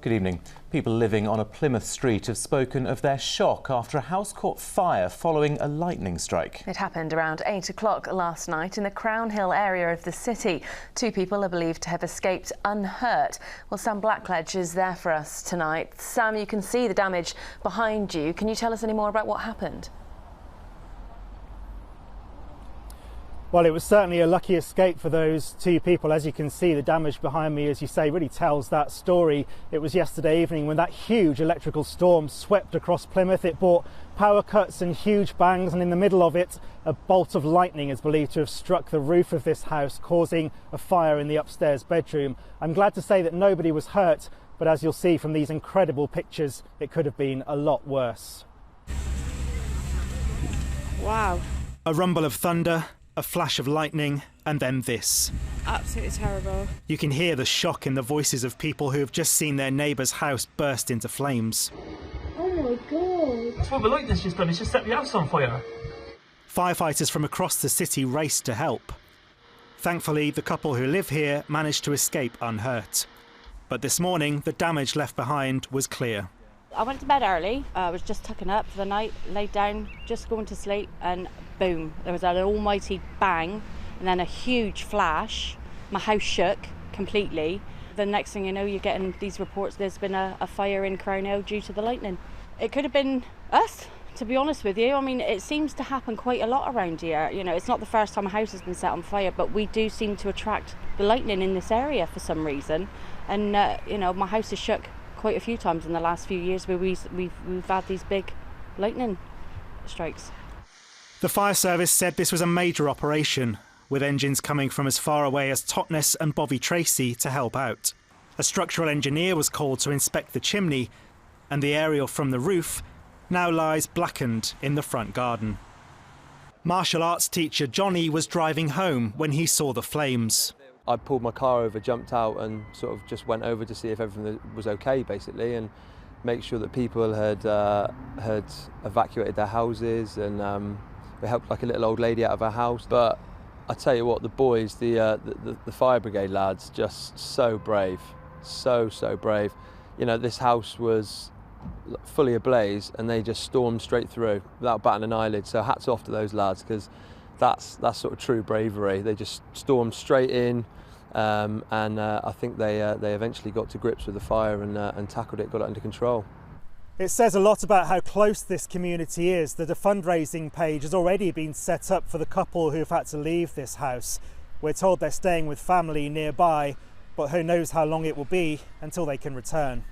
Good evening. People living on a Plymouth street have spoken of their shock after a house caught fire following a lightning strike. It happened around 8 o'clock last night in the Crown Hill area of the city. 2 people are believed to have escaped unhurt. Well, Sam Blackledge is there for us tonight. Sam, you can see the damage behind you. Can you tell us any more about what happened? Well, it was certainly a lucky escape for those 2 people. As you can see, the damage behind me, as you say, really tells that story. It was yesterday evening when that huge electrical storm swept across Plymouth. It brought power cuts and huge bangs, and in the middle of it, a bolt of lightning is believed to have struck the roof of this house, causing a fire in the upstairs bedroom. I'm glad to say that nobody was hurt, but as you'll see from these incredible pictures, it could have been a lot worse. Wow. A rumble of thunder, a flash of lightning, and then this. Absolutely terrible. You can hear the shock in the voices of people who have just seen their neighbour's house burst into flames. Oh my God. That's what the lightning's just done, it's just set the house on fire. Firefighters from across the city raced to help. Thankfully, the couple who live here managed to escape unhurt. But this morning, the damage left behind was clear. I went to bed early. I was just tucking up for the night, laid down, just going to sleep, and boom, there was an almighty bang and then a huge flash. My house shook completely. The next thing you know, you're getting these reports there's been a fire in Crown Hill due to the lightning. It could have been us, to be honest with you. I mean, it seems to happen quite a lot around here. You know, it's not the first time a house has been set on fire, but we do seem to attract the lightning in this area for some reason. And, you know, my house has shook quite a few times in the last few years where we've had these big lightning strikes. The fire service said this was a major operation, with engines coming from as far away as Totnes and Bovey Tracy to help out. A structural engineer was called to inspect the chimney, and the aerial from the roof now lies blackened in the front garden. Martial arts teacher Johnny was driving home when he saw the flames. I pulled my car over, jumped out and sort of just went over to see if everything was okay, basically, and make sure that people had evacuated their houses, and we helped like a little old lady out of her house. But I tell you what, the boys, the fire brigade lads, just so brave, so brave. You know, this house was fully ablaze and they just stormed straight through without batting an eyelid. So hats off to those lads, because that's sort of true bravery. They just stormed straight in, and I think they eventually got to grips with the fire and tackled it, got it under control. It says a lot about how close this community is that a fundraising page has already been set up for the couple who've had to leave this house. We're told they're staying with family nearby, but who knows how long it will be until they can return.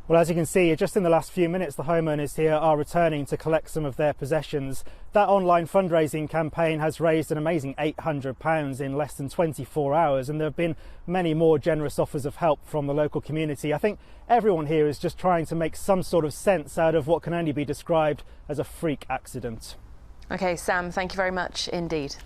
Well, as you can see, just in the last few minutes, the homeowners here are returning to collect some of their possessions. That online fundraising campaign has raised an amazing £800 in less than 24 hours, and there have been many more generous offers of help from the local community. I think everyone here is just trying to make some sort of sense out of what can only be described as a freak accident. OK, Sam, thank you very much indeed.